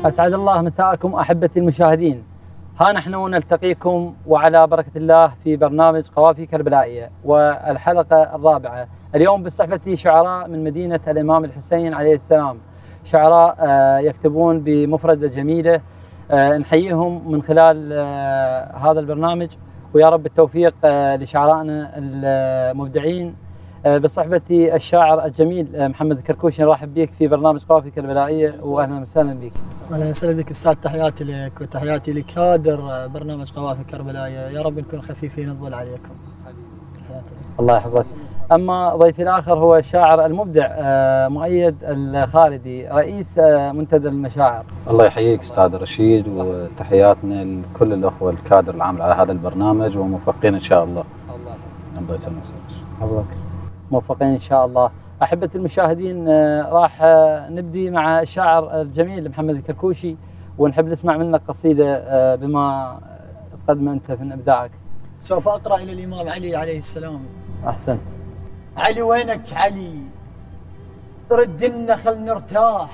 أسعد الله مساءكم أحبتي المشاهدين. ها نحن نلتقيكم وعلى بركة الله في برنامج قوافي كربلائية والحلقة الرابعة. اليوم بصحبتي شعراء من مدينة الإمام الحسين عليه السلام، شعراء يكتبون بمفردة جميلة. نحييهم من خلال هذا البرنامج، ويا رب التوفيق لشعرائنا المبدعين. بصحبتي الشاعر الجميل محمد الكركوشي، نرحب بك في برنامج قوافي كربلائية وأهلا وسهلا بك. اهلا وسهلا بك استاذ، تحياتي لك وتحياتي لكادر برنامج قوافي كربلائية، يا رب نكون خفيفين الظل عليكم. الله يحفظك. اما ضيفي الاخر هو الشاعر المبدع مؤيد الخالدي، رئيس منتدى المشاعر. الله يحييك استاذ رشيد، وتحياتنا لكل الاخوه الكادر العامل على هذا البرنامج وموفقين ان شاء الله. الله يسلمك. حفظك. موفقين ان شاء الله. احبتي المشاهدين، راح نبدي مع الشاعر الجميل محمد الكركوشي، ونحب نسمع منك قصيده بما تقدم انت من ابداعك. سوف اقرا الى الامام علي عليه السلام. احسنت. علي وينك علي؟ ردنا خل نرتاح،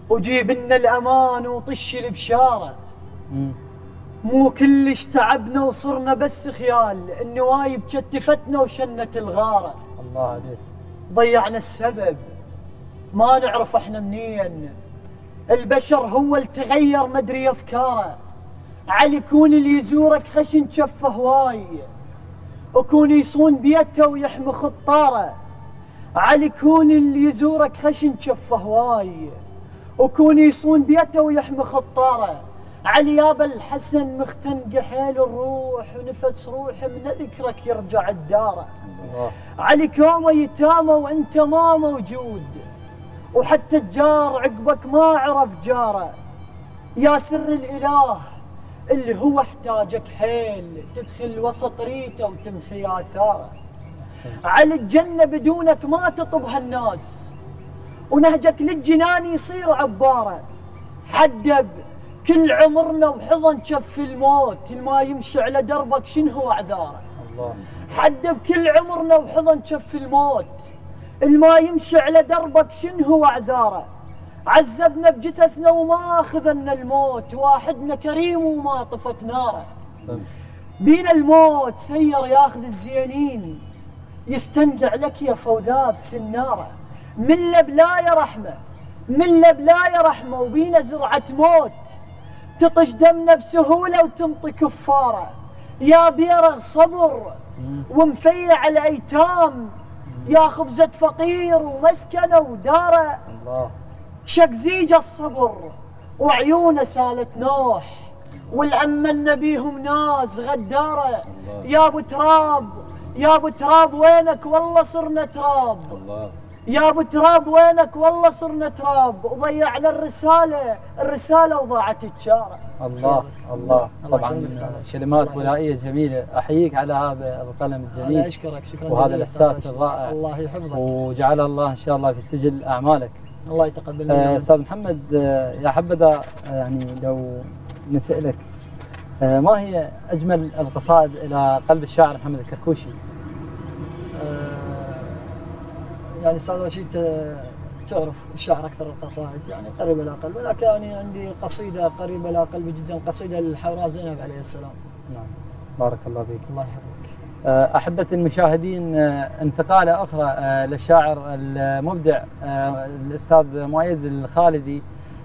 وجيب لنا الامان وطش البشاره. مو كلش تعبنا وصرنا بس خيال، النوايب كتفتنا وشنت الغاره. الله عليك. ضيعنا السبب، ما نعرف احنا منين، البشر هو اللي تغير مدري افكاره. علي كون اللي يزورك خشن شفه هواي، وكون يصون بيته ويحمي خطاره. علي كون اللي يزورك خشن شفه هواي، وكون يصون بيته ويحمي خطاره. علي يابا الحسن مختنق حيل الروح، ونفس روحي من ذكرك يرجع الداره. علي كومه يتامى وانت ما موجود، وحتى الجار عقبك ما عرف جاره. يا سر الاله اللي هو احتاجك حيل، تدخل وسط ريته وتمحي اثاره. على الجنه بدونك ما تطبها الناس، ونهجك للجنان يصير عباره. حدب كل عمرنا وحضن شف الموت، الما يمشي على دربك شنو هو اعذاره. حدب كل عمرنا وحضن شف الموت، الما يمشي على دربك شنو هو اعذاره. عذبنا بجثثنا وما اخذنا الموت، واحدنا كريم وما طفت ناره. بينا الموت سير ياخذ الزينين، يستنقع لك يا فوذاب سناره. من لبلايا رحمه، من لبلايا رحمه، وبينا زرعه موت تطش دمنا بسهوله وتنطي كفاره. يا بيرغ صبر ومفيع على ايتام، يا خبزه فقير ومسكنه وداره. شق زيج الصبر وعيونه سالت نوح، والأمن بيهم ناس غداره. يا ابو تراب، يا ابو تراب وينك والله صرنا تراب. يا ابو تراب وينك والله صرنا تراب، وضيعنا الرساله وضاعت الشاره. الله الله. طبعا كلمات ولائيه جميله، احييك على هذا القلم الجميل. الله يشكرك، شكرا وهذا الاحساس الرائع. الله يحفظك وجعل الله ان شاء الله في سجل اعمالك. الله يتقبل منك. استاذ محمد، يا حبذا يعني لو نسألك ما هي اجمل القصائد الى قلب الشاعر محمد الكركوشي؟ يعني استاذ رشيد تعرف الشعر اكثر القصائد يعني قريبه الى قلبي، ولكن يعني عندي قصيده قريبه الى قلبي جدا، قصيده للحوراء زينب عليه السلام. نعم، بارك الله فيك. الله يحفظك. احبتي المشاهدين، انتقاله اخرى للشاعر المبدع الاستاذ مؤيد الخالدي.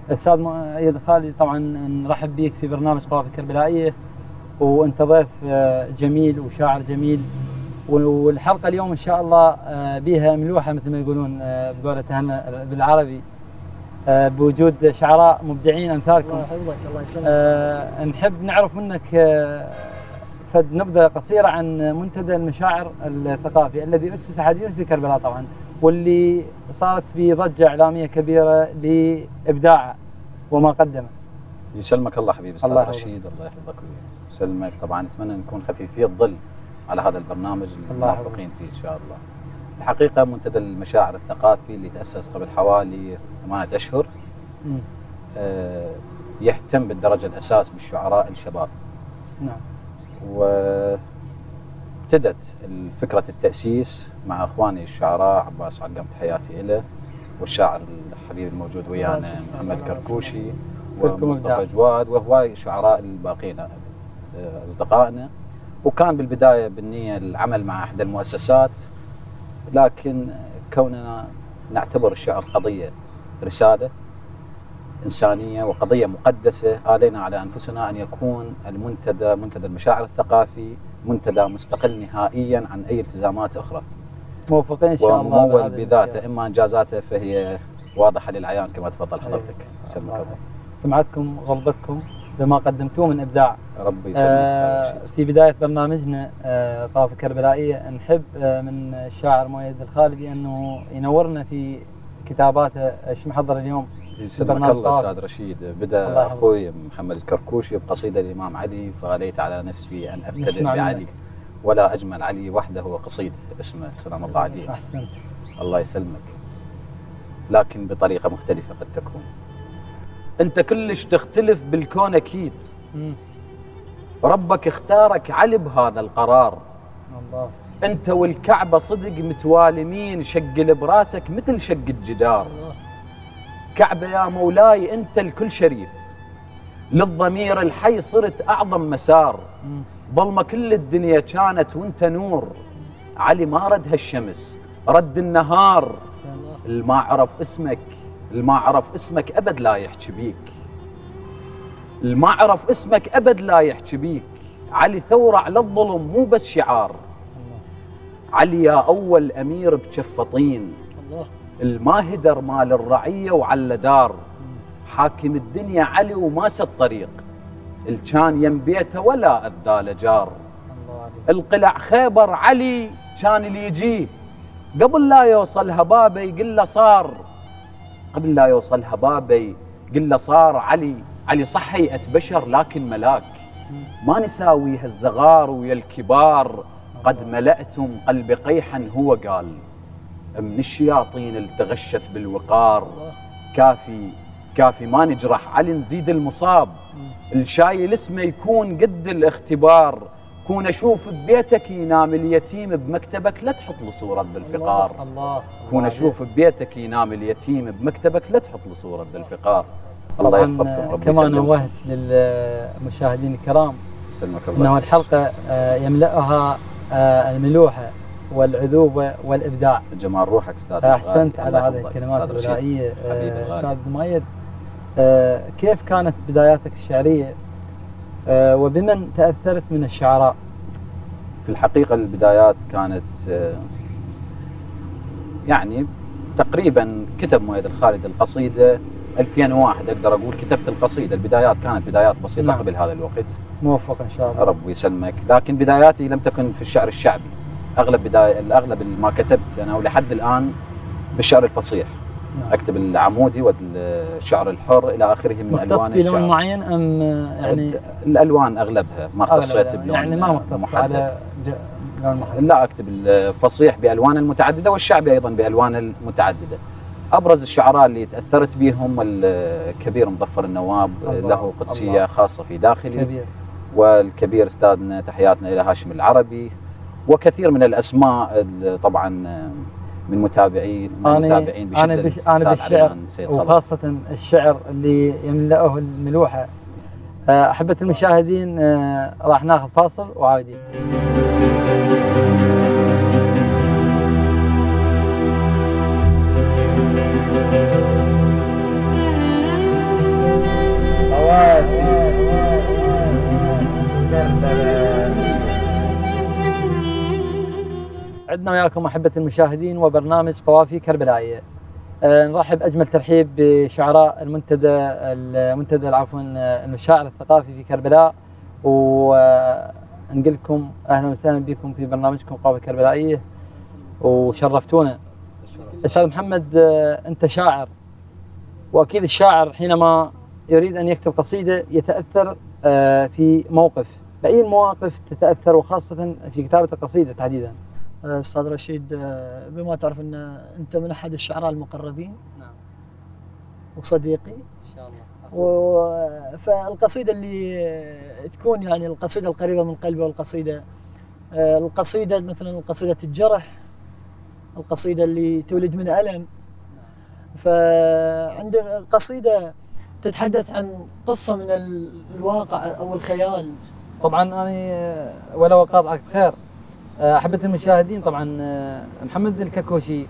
الاستاذ مؤيد الخالدي طبعا نرحب بك في برنامج قوافي كربلائيه، وانت ضيف جميل وشاعر جميل، والحلقه اليوم ان شاء الله بها ملوحه مثل ما يقولون بقولة هنا بالعربي، بوجود شعراء مبدعين امثالكم. الله يحفظك. الله يسلمك. نحب نعرف منك فد نبذه قصيره عن منتدى المشاعر الثقافي الذي اسس حديثا في كربلاء طبعا، واللي صارت به ضجه اعلاميه كبيره لابداعه وما قدمه. يسلمك الله حبيبي استاذ الله يحفظك. رشيد، الله يحفظك ويسلمك. طبعا نتمنى نكون خفيفي الظل على هذا البرنامج الموفقين فيه ان شاء الله. الحقيقه منتدى المشاعر الثقافي اللي تاسس قبل حوالي 8 اشهر يهتم بالدرجه الاساس بالشعراء الشباب. نعم. وابتدت فكره التاسيس مع اخواني الشعراء عباس عقم تحياتي له، والشاعر الحبيب الموجود ويانا محمد كركوشي ومصطفى جواد وهواي شعراء الباقين اصدقائنا. وكان بالبدايه بالنيه العمل مع احدى المؤسسات، لكن كوننا نعتبر الشعر قضيه رساله انسانيه وقضيه مقدسه، آلينا على انفسنا ان يكون منتدى المشاعر الثقافي منتدى مستقل نهائيا عن اي التزامات اخرى. موفقين ان شاء الله. وممول بذاته، اما انجازاته فهي واضحه للعيان كما تفضل حضرتك. يسلمك الله. سمعتكم غلبتكم بما قدمتوه من ابداع. ربي يسلمك. في بدايه برنامجنا قافيه كربلائيه نحب من الشاعر مؤيد الخالدي انه ينورنا في كتاباته. ايش محضر اليوم؟ يسلمك الله استاذ رشيد. بدا اخوي محمد الكركوشي بقصيده الامام علي: فغليت على نفسي ان ابتدئ بعلي ولا اجمل علي وحده وقصيده اسمه سلام الله عليه. احسنت. الله يسلمك. لكن بطريقه مختلفه قد تكون. انت كلش تختلف بالكون اكيد. ربك اختارك علي بهذا القرار. الله. انت والكعبه صدق متوالمين، شق براسك مثل شق الجدار. كعبه يا مولاي انت الكل شريف، للضمير الحي صرت اعظم مسار. ظلمه كل الدنيا كانت وانت نور، علي ما رد هالشمس رد النهار. الما عرف اسمك ابد لا يحكي بيك، الما عرف اسمك ابد لا يحكي بيك. علي ثوره على الظلم مو بس شعار. علي يا اول امير بجفه طين، الماهدر مال الرعيه وعلى دار. حاكم الدنيا علي وما سد طريق، الكان يم بيته ولا اذى جار. القلع خيبر علي كان اللي يجيه قبل لا يوصل هبابه يقول له صار، قبل لا يوصل هبابه يقول له صار. علي صح هيئه بشر لكن ملاك، ما نساوي هالزغار ويا الكبار. قد ملأتم قلب قيحا هو قال، من الشياطين اللي تغشت بالوقار. كافي ما نجرح علي نزيد المصاب، الشايل اسمه يكون قد الاختبار. كون اشوف ببيتك ينام اليتيم بمكتبك لا تحط له صوره بالفقار. الله. كون اشوف ببيتك ينام اليتيم بمكتبك لا تحط له صوره بالفقار. الله يحفظكم. ربي كما نوهت للمشاهدين الكرام يسلمك الله انه الحلقه يملأها الملوحه والعذوبه والابداع. جمال روحك استاذ. احسنت على هذه الكلمات الغنائيه استاذ مؤيد. كيف كانت بداياتك الشعريه وبمن تاثرت من الشعراء؟ في الحقيقه البدايات كانت يعني تقريبا كتب مؤيد الخالدي القصيده 2001 اقدر اقول كتبت القصيده. البدايات كانت بدايات بسيطه. نعم. قبل هذا الوقت. موفق ان شاء الله. رب يسلمك. لكن بداياتي لم تكن في الشعر الشعبي، الاغلب ما كتبت انا ولحد الان بالشعر الفصيح. نعم. اكتب العمودي والشعر الحر الى اخره من الوان الشعر. مختص في لون معين ام يعني الالوان اغلبها ما اختصيت بلون يعني ما مختص على لون محدد. لا اكتب الفصيح بالوان المتعدده والشعبي ايضا بالوان المتعدده. ابرز الشعراء اللي تاثرت بهم الكبير مظفر النواب، له قدسيه خاصه في داخلي. كبير. والكبير استاذنا تحياتنا الى هاشم العربي، وكثير من الاسماء طبعا من متابعين بشده. انا بالشعر وخاصه الشعر اللي يملأه الملوحه. احبه المشاهدين راح ناخذ فاصل وعاودين. عدنا وياكم احبه المشاهدين وبرنامج قوافي كربلائيه. نرحب اجمل ترحيب بشعراء المنتدى عفوا المشاعر الثقافي في كربلاء، ونقول لكم اهلا وسهلا بكم في برنامجكم قوافي كربلائيه وشرفتونا. استاذ محمد انت شاعر، واكيد الشاعر حينما يريد أن يكتب قصيدة يتأثر في موقف، فأي المواقف تتأثر وخاصة في كتابة القصيدة تحديدا؟ أستاذ رشيد، بما تعرف أن أنت من أحد الشعراء المقربين. نعم. وصديقي إن شاء الله. فالقصيدة اللي تكون يعني القصيدة القريبة من قلبي، والقصيدة القصيدة مثلا قصيدة الجرح، القصيدة اللي تولد من ألم. فعندي قصيدة تتحدث عن قصة من الواقع أو الخيال. طبعا أنا ولو أقاطعك بخير، أحبة المشاهدين، طبعا محمد الكركوشي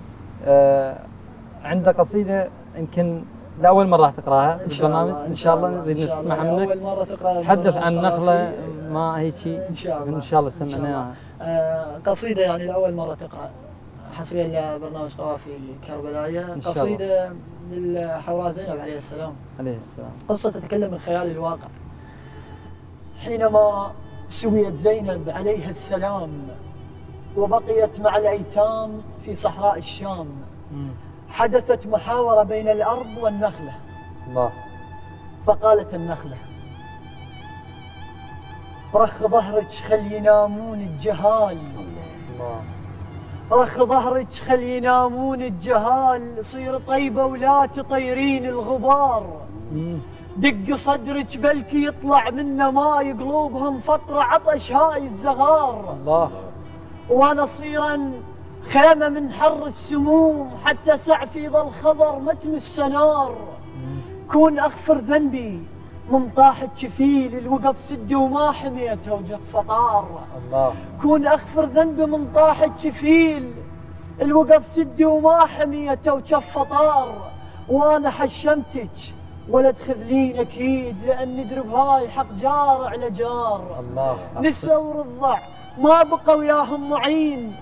عنده قصيدة يمكن لأول مرة راح تقراها في البرنامج، إن شاء الله نريد نسمعها منك. أول مرة تقرأ، تحدث عن نخلة ما هي شيء، إن شاء الله سمعناها. قصيدة يعني لأول مرة تقرأ حصريا لبرنامج قوافي كربلائية، قصيدة للحوراء زينب عليه السلام. عليه السلام. قصة تتكلم من خيال الواقع. حينما سويت زينب عليها السلام وبقيت مع الأيتام في صحراء الشام، حدثت محاورة بين الأرض والنخلة. الله. فقالت النخلة: رخ ظهرك خل ينامون الجهال. الله. رخ ظهرك خل ينامون الجهال، صير طيبة ولا تطيرين الغبار. دق صدرك بلكي يطلع منه ماي، قلوبهم فطرة عطش هاي الزغار. الله. وانا صيرا خيمة من حر السموم، حتى سعفي ظل خضر متن السنار. كون اغفر ذنبي من طاحت شفيل، الوقف سدي وما حميته وجف فطار. الله. كون اغفر ذنبي من طاحت شفيل، الوقف سدي وما حميته وجف فطار. وانا حشمتك ولا تخذلين اكيد، لان ندرب هاي حق جار على جار. الله. نسا ورضع ما بقى وياهم معين،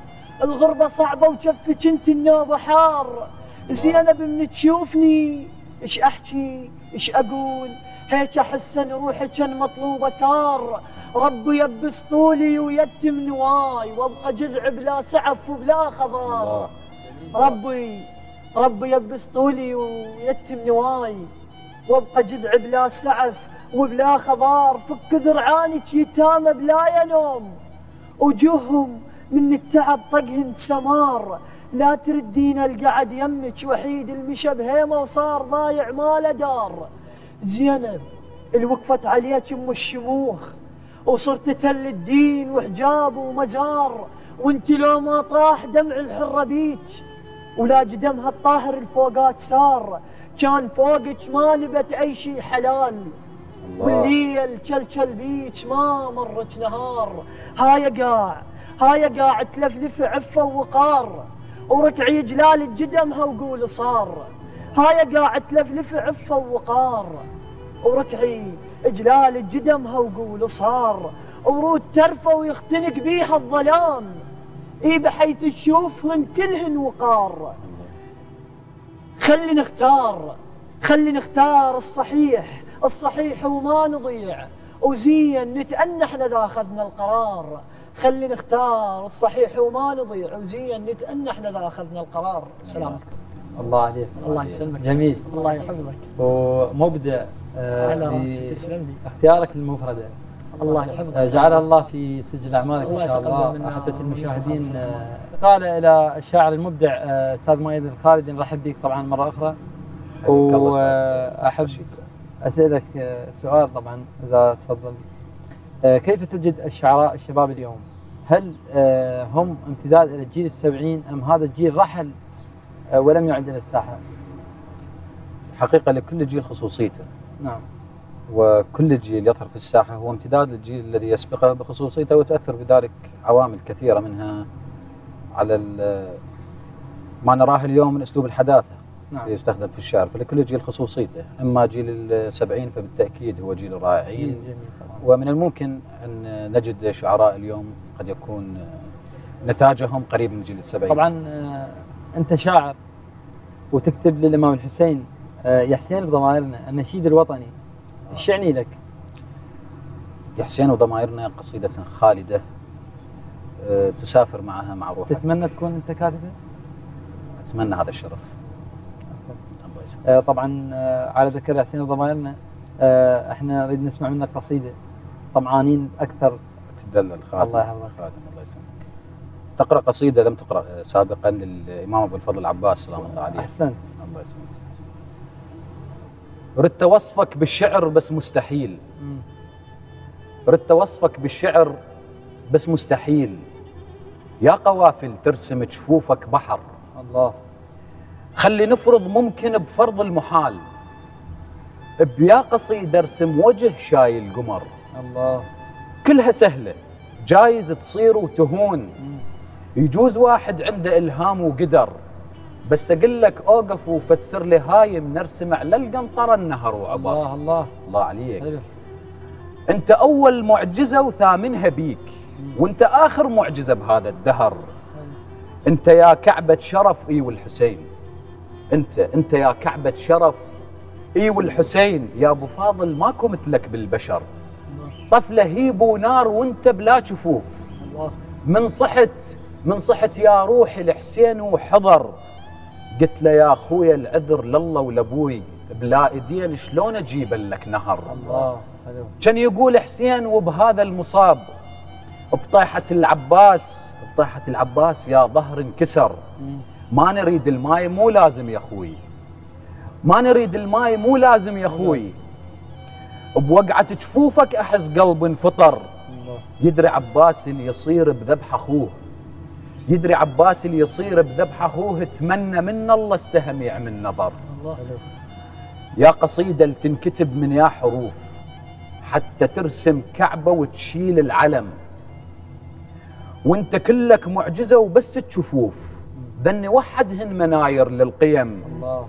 الغربة صعبة وجفك انت النوبة حار. زينب من تشوفني ايش احكي ايش اقول، هيك احس ان روحي كان مطلوبة ثار. ربي يبس طولي ويتم نواي، وابقى جذع بلا سعف وبلا خضار. ربي يبس طولي ويتم نواي، وابقى جذع بلا سعف وبلا خضار. فك ذرعانك يتامى بلا ينوم، وجوههم من التعب طقهن سمار. لا تردين القعد يمك وحيد، المشى بهيمه وصار ضايع ما له دار. زينب الوقفت عليك ام الشموخ، وصرت تل الدين وحجاب ومزار. وانت لو ما طاح دمع الحره بيك، ولا جدمها الطاهر الفوقات سار. كان فوقك ما نبت اي شي حلال، والليل كلكل بيك ما مرت نهار. هاي قاع تلفلف عفه ووقار، وركعي جلال جدمها وقول صار. هاي قاع تلفلف عفه ووقار، وركعي جلال جدمها وقول صار. ورود ترفى ويختنق بيها الظلام، بحيث تشوفهن كلهن وقار. خلي نختار الصحيح وما نضيع، وزين نتأنى احنا ذا اخذنا القرار. خلي نختار الصحيح وما نضيع، وزين نتأنى احنا ذا اخذنا القرار. سلامتكم. الله عليك. الله يسلمك. جميل. الله يحفظك. ومبدع على راسي، تسلم لي. اختيارك للمفردة. الله يحفظك. جعلها الله في سجل اعمالك ان شاء الله. احبة المشاهدين، قال الى الشاعر المبدع استاذ مؤيد الخالدي، نرحب بك طبعا مرة اخرى. واحب اسالك سؤال طبعا اذا تفضل. كيف تجد الشعراء الشباب اليوم؟ هل هم امتداد الى الجيل السبعين، ام هذا الجيل رحل ولم يعد الى الساحه؟ حقيقة لكل جيل خصوصيته. نعم. وكل جيل يظهر في الساحة هو امتداد للجيل الذي يسبقه بخصوصيته، وتؤثر بذلك عوامل كثيرة، منها على ما نراه اليوم من أسلوب الحداثة. نعم. يستخدم في الشعر. فلكل جيل خصوصيته. أما جيل السبعين فبالتأكيد هو جيل الرائعين، ومن الممكن أن نجد شعراء اليوم قد يكون نتاجهم قريب من جيل السبعين. طبعا أنت شاعر وتكتب للإمام الحسين: يا حسين بضمائرنا النشيد الوطني، ايش يعني لك؟ يا حسين وضمائرنا قصيدة خالدة تسافر معها مع روحك. تتمنى تكون أنت كاتبه؟ أتمنى هذا الشرف. طبعا على ذكر يا حسين وضمائرنا، احنا نريد نسمع منك قصيده، طمعانين اكثر. تدلل خادم. الله يحفظك. خادم الله يسلمك. تقرا قصيده لم تقرا سابقا للامام ابو الفضل العباس سلام الله عليه. احسنت. الله يسلمك. ردت وصفك بالشعر بس مستحيل. ردت وصفك بالشعر بس مستحيل. يا قوافل ترسم جفوفك بحر. الله. خلي نفرض ممكن بفرض المحال. بيا قصيدة ارسم وجه شايل قمر. الله. كلها سهلة، جايز تصير وتهون. يجوز واحد عنده إلهام وقدر، بس أقول لك أوقف وفسر لي هايم نرسم على القنطرة النهر وعبر. الله الله الله عليك. حلو. أنت أول معجزة وثامنها بيك، وأنت آخر معجزة بهذا الدهر. أنت يا كعبة شرف إي والحسين. أنت يا كعبة شرف إي والحسين. يا أبو فاضل ماكو مثلك بالبشر. طفلة هيب ونار وأنت بلا جفوف. الله. من صحت يا روحي لحسين وحضر. قلت له يا أخويا العذر لله ولأبوي، بلا إيدين شلون أجيب لك نهر. الله. حلو. كان يقول حسين وبهذا المصاب بطيحة العباس يا ظهر انكسر. ما نريد الماي مو لازم يا أخوي، ما نريد الماي مو لازم يا أخوي. بوقعة جفوفك أحس قلب انفطر. يدري عباس اللي يصير بذبح أخوه، يدري عباس اللي يصير بذبح أخوه. تمنى من الله السهم يعمل نظر. الله. يا قصيدة تنكتب من يا حروف، حتى ترسم كعبة وتشيل العلم. وانت كلك معجزة وبس تشوفوف، ذني وحدهن مناير للقيم. الله.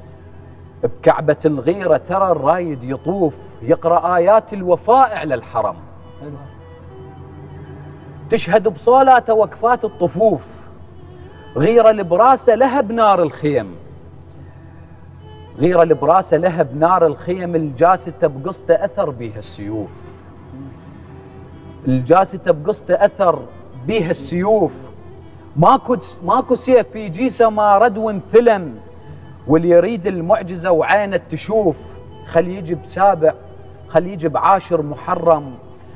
بكعبة الغيرة ترى الرايد يطوف، يقرأ آيات الوفاء على الحرم. تشهد بصولاته وقفات الطفوف، غيرة لبراسة لها بنار الخيم. غيرة لبراسة لها بنار الخيم. الجاسته بقصته أثر بيها السيوف. الجاسته بقصته أثر بيها السيوف. ماكو سيف في جيسه ما رد وانثلم. واللي يريد المعجزة وعينه تشوف، خل يجي بسابع، خل يجي بعاشر محرم.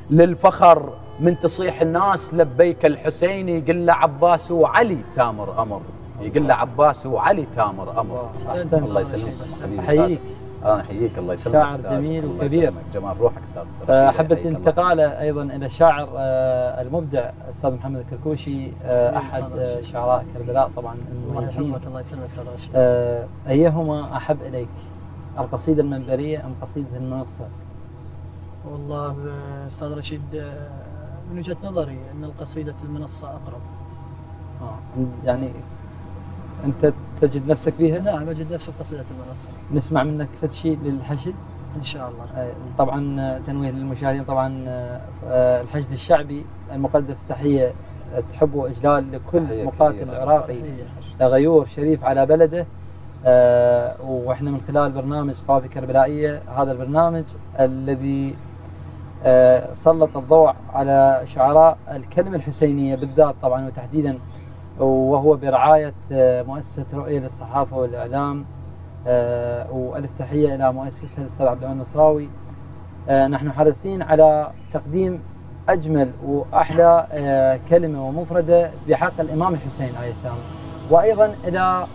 للفخر من تصيح الناس لبيك الحسين، يقول له عباس وعلي تامر أمر. يقول له عباس وعلي تامر أمر. الله يسلمك حبيبي. احييك. انا احييك. الله يسلمك. شاعر جميل وكبير. جمال روحك استاذ. حبة انتقاله ايضا الى الشاعر المبدع الاستاذ محمد الكركوشي، احد شعراء كربلاء طبعا المميزين. الله يسلمك استاذ رشيد. ايهما احب اليك، القصيدة المنبرية ام قصيدة المنصة؟ والله استاذ رشيد من وجهة نظري ان القصيدة المنصة اقرب. يعني انت تجد نفسك بها؟ نعم اجد نفسي بقصيدة المنصة. نسمع منك فد شيء للحشد ان شاء الله. طبعا تنويه للمشاهدين، طبعا الحشد الشعبي المقدس تحية تحب واجلال لكل مقاتل عراقي غيور شريف على بلده. واحنا من خلال برنامج قوافي كربلائية، هذا البرنامج الذي سلط الضوء على شعراء الكلمة الحسينية بالذات طبعا وتحديدا، وهو برعاية مؤسسة رؤية للصحافة والإعلام. وألف تحية إلى مؤسسها الأستاذ عبد العال النصراوي. نحن حريصين على تقديم أجمل وأحلى كلمة ومفردة بحق الإمام الحسين عليه السلام، وأيضا إلى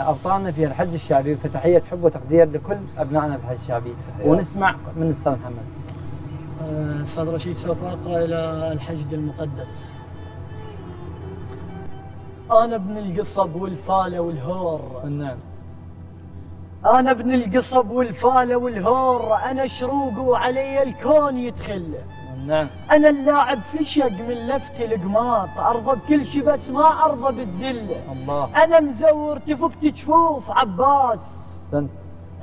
أبطالنا في الحج الشعبي. فتحية حب وتقدير لكل أبنائنا في الحج الشعبي. ونسمع من الأستاذ محمد. أستاذ رشيد سوف أقرأ إلى الحشد المقدس. أنا ابن القصب والفالة والهور. نعم. أنا ابن القصب والفالة والهور، أنا شروق وعلي الكون يدخل. نعم. أنا اللاعب فشق من لفت القماط، أرضى بكل شي بس ما أرضى بالذل. الله. أنا مزور تفك تجفوف عباس، سنت.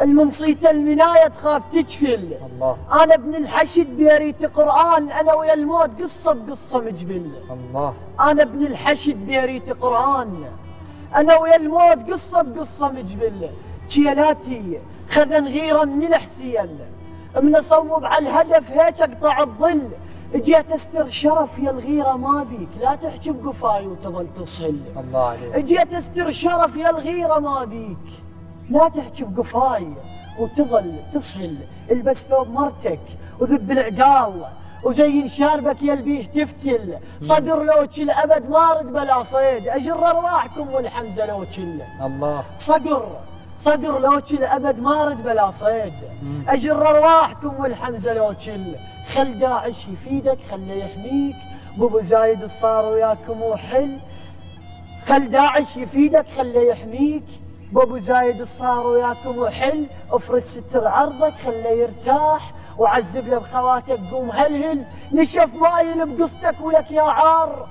المنصيت المناية تخاف تجفل. الله. أنا ابن الحشد بيريت قرآن، أنا ويا الموت قصة بقصة مجبل. الله. أنا ابن الحشد بيريت قرآن، أنا ويا الموت قصة بقصة مجبل. جيلاتي خذن غيرة من الحسين، من أصوب على الهدف هيك أقطع الظل. جيت استر شرف يا الغيرة ما بيك، لا تحكي بقفاي وتظل تصهل. الله عليك. جيت استر شرف يا الغيرة ما بيك، لا تحكي بقفاي وتظل تصهل. البس ثوب مرتك وذب العقال وزين شاربك يلبيه تفتل. صقر لو تشل ابد ما رد بلا صيد، اجر ارواحكم والحمزه لو تشل. الله. صقر لو تشل ابد ما رد بلا صيد، اجر ارواحكم والحمزه لو تشل. خل داعش يفيدك خله يحميك، بابو زايد الصار وياكم وحل. خل داعش يفيدك خله يحميك، بابو زايد الصار وياكم وحل. افرس ستر عرضك خله يرتاح، وعذب له بخواتك قوم هلهل. نشف مايل بقصتك ولك يا عار،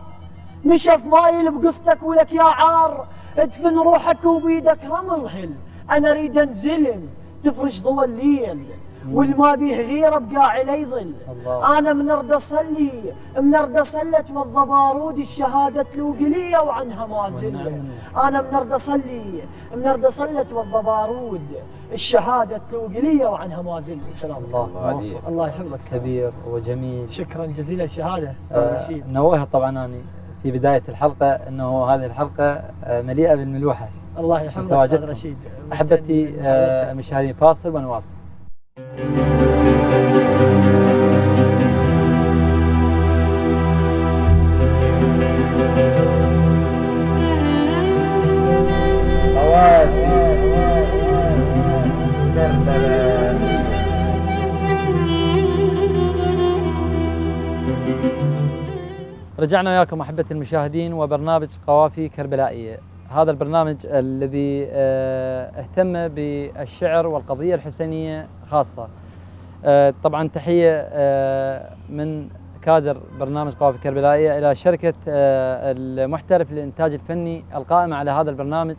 نشف مايل بقصتك ولك يا عار. ادفن روحك وبيدك رمل هل، انا اريد انزلم تفرش ضوى الليل، والما بيه غيره بقى علي ظل. انا من ارد اصلي من ارد صلت والضبارود الشهاده لوقليه وعنها ما زل. انا من ارد اصلي من ارد صلت والضبارود الشهاده لوقليه وعنها ما زل. سلام الله. الله يحفظك. كبير وجميل. شكرا جزيلا الشهاده استاذ رشيد. نوهت طبعا انا في بدايه الحلقه انه هذه الحلقه مليئه بالملوحه. الله يحفظك استاذ رشيد. احبتي المشاهدين، فاصل ونواصل. رجعنا وياكم احبتي المشاهدين وبرنامج قوافي كربلائيه. هذا البرنامج الذي اهتم بالشعر والقضيه الحسينيه خاصه. طبعا تحيه من كادر برنامج قوافي كربلائيه الى شركه المحترف للانتاج الفني القائمه على هذا البرنامج،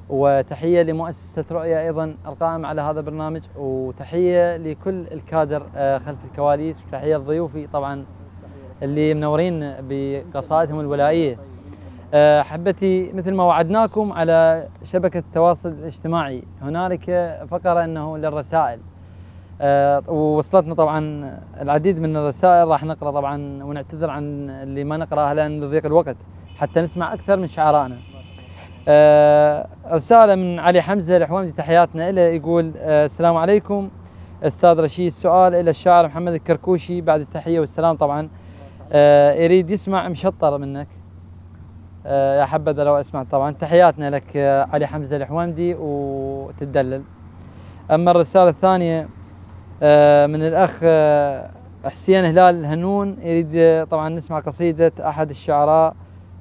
وتحيه لمؤسسه رؤيا ايضا القائمه على هذا البرنامج، وتحيه لكل الكادر خلف الكواليس، وتحيه لضيوفي طبعا اللي منورين بقصائدهم الولائيه. احبتي، مثل ما وعدناكم على شبكه التواصل الاجتماعي هنالك فقره انه للرسائل، ووصلتنا طبعا العديد من الرسائل، راح نقرا طبعا ونعتذر عن اللي ما نقراها لان لضيق الوقت حتى نسمع اكثر من شعرائنا. رساله من علي حمزه الحوامدي، تحياتنا له، يقول السلام عليكم استاذ رشيد، سؤال الى الشاعر محمد الكركوشي بعد التحيه والسلام طبعا. يريد يسمع مشطر منك. يا حبذا لو اسمع طبعا. تحياتنا لك علي حمزه الحوامدي وتدلل. اما الرساله الثانيه من الاخ حسين هلال الهنون، يريد طبعا نسمع قصيده احد الشعراء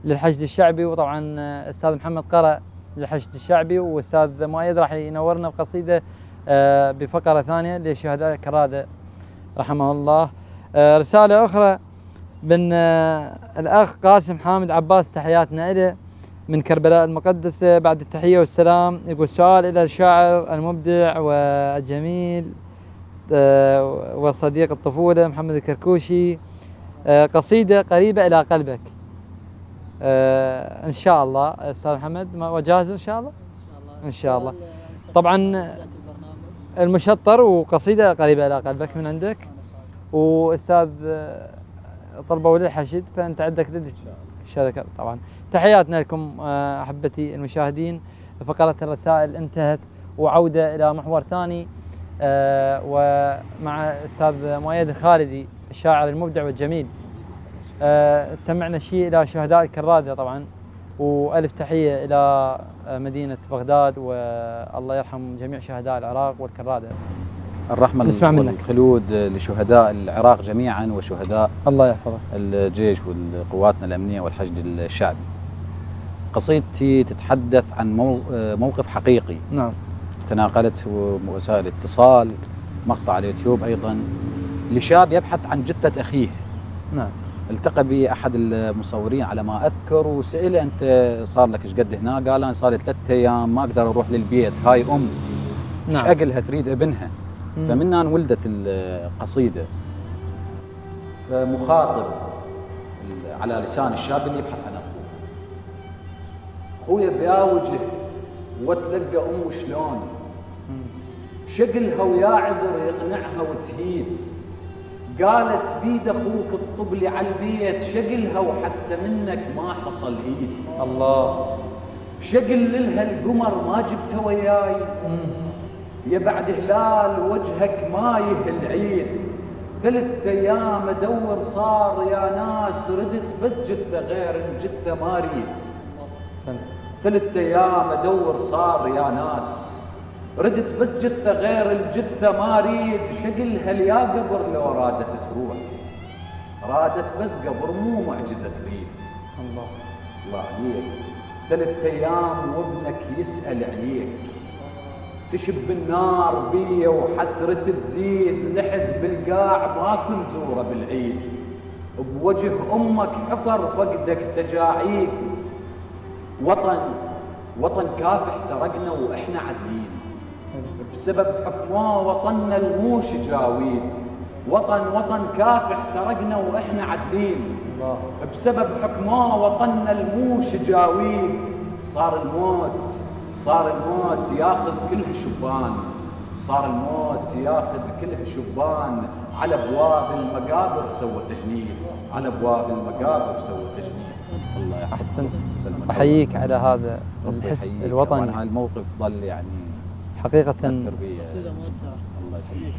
للحشد الشعبي، وطبعا الاستاذ محمد قرأ للحشد الشعبي، واستاذ مؤيد راح ينورنا بقصيده بفقره ثانيه لشهداء كراده رحمه الله. رساله اخرى من الاخ قاسم حامد عباس، تحياتنا له من كربلاء المقدسه بعد التحيه والسلام. يقول سؤال الى الشاعر المبدع والجميل وصديق الطفوله محمد الكركوشي، قصيده قريبه الى قلبك. ان شاء الله استاذ محمد وجاهز ان شاء الله؟ ان شاء الله. طبعا المشطر وقصيده قريبه الى قلبك من عندك، واستاذ طلبوا للحشد، فانت عندك الشركه طبعا. تحياتنا لكم احبتي المشاهدين. فقره الرسائل انتهت، وعوده الى محور ثاني ومع الاستاذ مؤيد الخالدي الشاعر المبدع والجميل. سمعنا شيء الى شهداء الكراده طبعا، والف تحيه الى مدينه بغداد، والله يرحم جميع شهداء العراق والكراده. الرحمة والخلود لشهداء العراق جميعا وشهداء الله يحفظك الجيش والقواتنا الأمنية والحشد الشعبي. قصيدتي تتحدث عن موقف حقيقي. نعم. تناقلته وسائل الاتصال، مقطع على اليوتيوب أيضا، لشاب يبحث عن جثة أخيه. نعم. التقى بي أحد المصورين على ما أذكر، وسئله أنت صار لك ايش قد هنا؟ قال أنا صار لي 3 أيام ما أقدر أروح للبيت، هاي أم ايش أقلها تريد ابنها. فمن أن ولدت القصيدة، فمخاطب على لسان الشاب اللي يبحث عن أخوه. أخويا بيا وجه وتلقى أمه شلون، شقلها ويا عذر يقنعها وتهيد. قالت بيد أخوك الطبلي على البيت، شقلها وحتى منك ما حصل إيد. الله. شقل لها القمر ما جبته وياي، يا بعد هلال وجهك مايه العيد، 3 أيام أدور صار يا ناس، ردت بس جثة غير الجثة ما ريت. 3 أيام أدور صار يا ناس، ردت بس جثة غير الجثة ما ريد. شقلها يا قبر لو رادت تروح، رادت بس قبر مو معجزة تريد. الله عليك 3 أيام وابنك يسأل عليك، تشب النار بيه وحسرة تزيد، لحد بالقاع ما كل زوره بالعيد، بوجه أمك حفر فقدك تجاعيد. وطن كافح ترقنا وإحنا عدلين، بسبب حكمه وطننا الموش جاويد. وطن كافح ترقنا وإحنا عدلين، بسبب حكمه وطننا الموش جاويد. صار الموت ياخذ كل شبان، صار الموت ياخذ كل شبان. على ابواب المقابر سوى تجنيد، على ابواب المقابر سوى تجنيد. الله يحفظك. احسنت. احييك على هذا الحس الوطني. هذا الموقف ظل يعني حقيقة تربية. الله يسلمك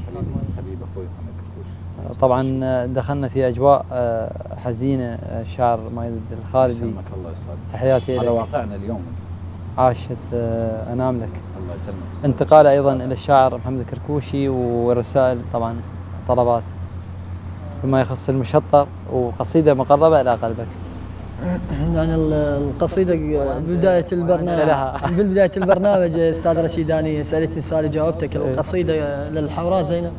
حبيب اخوي محمد كركوش. طبعا دخلنا في اجواء حزينة. الشاعر مايد الخالدي، يسلمك الله يسلمك، تحياتي هذا لك. واقعنا اليوم. عاشت انام لك. الله يسلمك. انتقال ايضا الى الشاعر محمد الكركوشي، ورسائل طبعا طلبات بما يخص المشطر، وقصيدة مقربة الى قلبك. يعني القصيدة بالبداية البرنامج استاذ رشيداني سألتني سؤال جاوبتك. القصيدة للحوراء زينب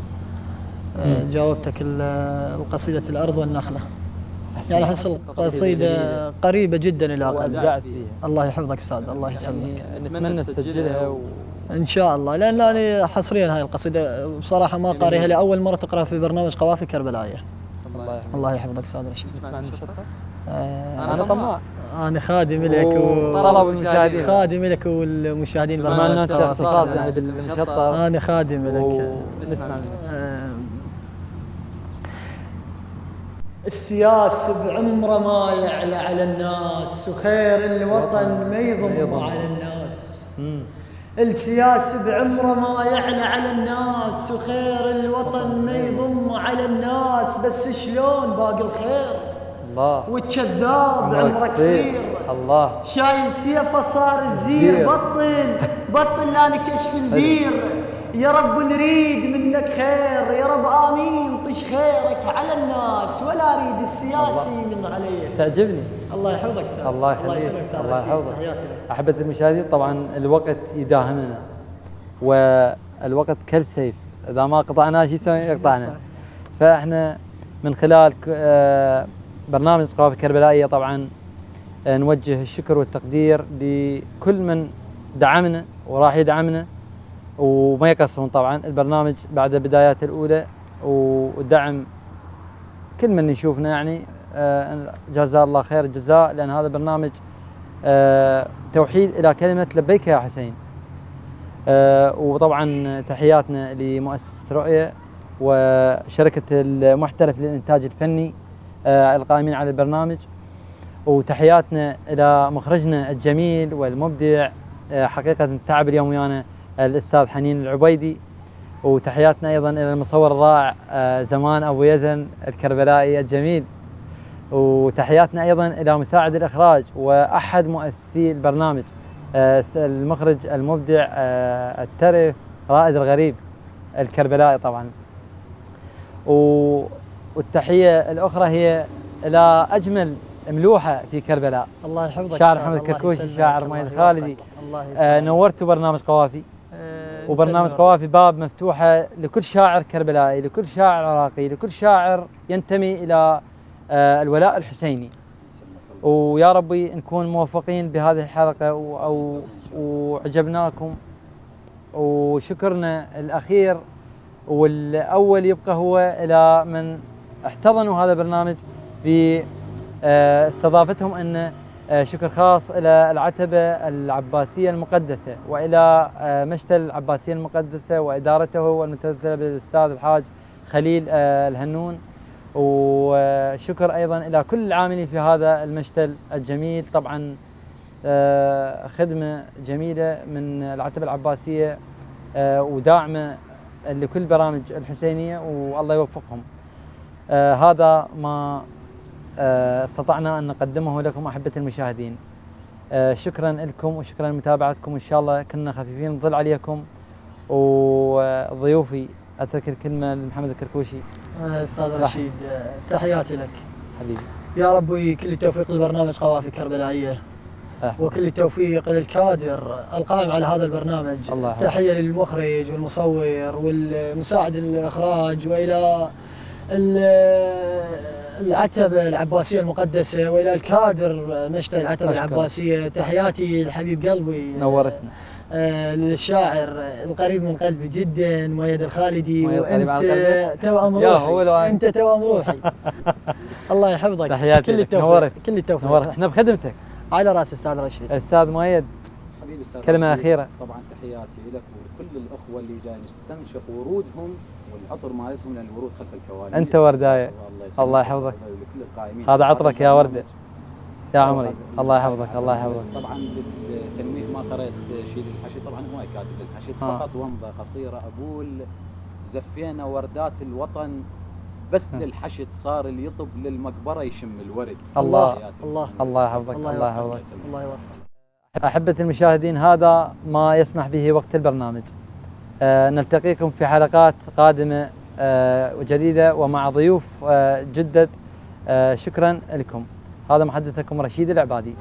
جاوبتك القصيدة الأرض والنخلة. يعني أحس القصيدة قريبة جدا إلى قلبي. وابدعت فيها. الله يحفظك أستاذ، الله يسلمك. نتمنى نسجلها إن شاء الله، لأن أنا حصريا هاي القصيدة بصراحة ما قاريها لأول مرة تقرأ في برنامج قوافي كربلائية. الله يحفظك أستاذ رشيد. نسمع المشطر. أنا طماع. أنا خادم لك وطلب المشاهدين، خادم لك والمشاهدين بما أنه أنت اختصاص يعني بالمشطر، أنا خادم لك. نسمع السياس بعمره ما يعلى على الناس، وخير الوطن ما يضم على الناس. السياس بعمره ما يعلى على الناس، وخير الوطن ما يضم على الناس. بس شلون باقي الخير الله، والكذاب عمرك قصير. الله شايل سيفه صار الزير. بطل لا نكشف البير. يا رب نريد منك خير، يا رب آمين. طش خيرك على الناس، ولا أريد السياسي من عليه. تعجبني. الله يحفظك أستاذ. الله يخليك. الله يحفظك. أحبة المشاهدين، طبعا الوقت يداهمنا، والوقت كالسيف، إذا ما قطعناه شو يسوي؟ يقطعنا. فإحنا من خلال برنامج قوافي كربلائية طبعا نوجه الشكر والتقدير لكل من دعمنا وراح يدعمنا وما يقصرون. طبعا البرنامج بعد بداياته الأولى ودعم كل من يشوفنا، يعني جزاه الله خير الجزاء، لأن هذا برنامج توحيد إلى كلمة لبيك يا حسين. وطبعا تحياتنا لمؤسسة رؤية وشركة المحترف للإنتاج الفني القائمين على البرنامج، وتحياتنا إلى مخرجنا الجميل والمبدع حقيقة تعب اليوم ويانا الأستاذ حنين العبيدي، وتحياتنا أيضا إلى المصور الرائع زمان أبو يزن الكربلائي الجميل، وتحياتنا أيضا إلى مساعد الإخراج وأحد مؤسسي البرنامج المخرج المبدع الترف رائد الغريب الكربلائي طبعا. والتحية الأخرى هي إلى أجمل ملوحة في كربلاء. الله يحفظك. الشاعر محمد الكركوشي، الشاعر مايد الخالدي. نورتوا برنامج قوافي، وبرنامج قوافي باب مفتوحة لكل شاعر كربلائي، لكل شاعر عراقي، لكل شاعر ينتمي إلى الولاء الحسيني. ويا ربي نكون موفقين بهذه الحلقة وعجبناكم. وشكرنا الأخير والأول يبقى هو إلى من احتضنوا هذا البرنامج باستضافتهم، أن شكر خاص إلى العتبة العباسية المقدسة وإلى مشتل العباسية المقدسة وإدارته والمتمثلة بالأستاذ الحاج خليل الهنون. وشكر أيضا إلى كل العاملين في هذا المشتل الجميل. طبعا خدمة جميلة من العتبة العباسية وداعمه لكل برامج الحسينية، والله يوفقهم. هذا ما استطعنا أن نقدمه لكم أحبة المشاهدين. شكرا لكم وشكرا لمتابعتكم، وإن شاء الله كنا خفيفين الظل عليكم. وضيوفي أترك الكلمة لمحمد الكركوشي. أستاذ رشيد، تحياتي لك حبيبي. يا رب، كل التوفيق للبرنامج قوافي كربلائية، وكل التوفيق للكادر القائم على هذا البرنامج. الله تحية للمخرج والمصور والمساعد الإخراج، وإلى العتبة العباسية المقدسة، وإلى الكادر مشتى العتبة العباسية. تحياتي لحبيب قلبي، نورتنا، للشاعر القريب من قلبي جدا مؤيد الخالدي. وانت توأم روحي، انت توأم روحي. الله يحفظك. تحياتي كل لك. التوفيق، كل التوفيق. نورت. احنا بخدمتك على راس استاذ رشيد. استاذ مؤيد، حبيبي استاذ كلمة رشيد، أخيرة. طبعا تحياتي لك ولكل الاخوه اللي جاي نستنشق ورودهم والعطر مالتهم، لان الورود خلف الكواليس. انت وردايه، الله يحفظك. ولكل القائمين هذا عطرك يا ورده يا عمري، الله يحفظك. الله يحفظك. طبعا بالتنويه ما قرأت شيء للحشد، طبعا هو كاتب للحشد فقط ومضة قصيرة أقول: زفينا وردات الوطن بس للحشد، صار اللي يطب للمقبرة يشم الورد. الله الله الله يحفظك. الله يحفظك. الله يوفقك. أحبة المشاهدين، هذا ما يسمح به وقت البرنامج. نلتقيكم في حلقات قادمة وجديدة ومع ضيوف جدد. شكرا لكم. هذا محدثكم رشيد العبادي.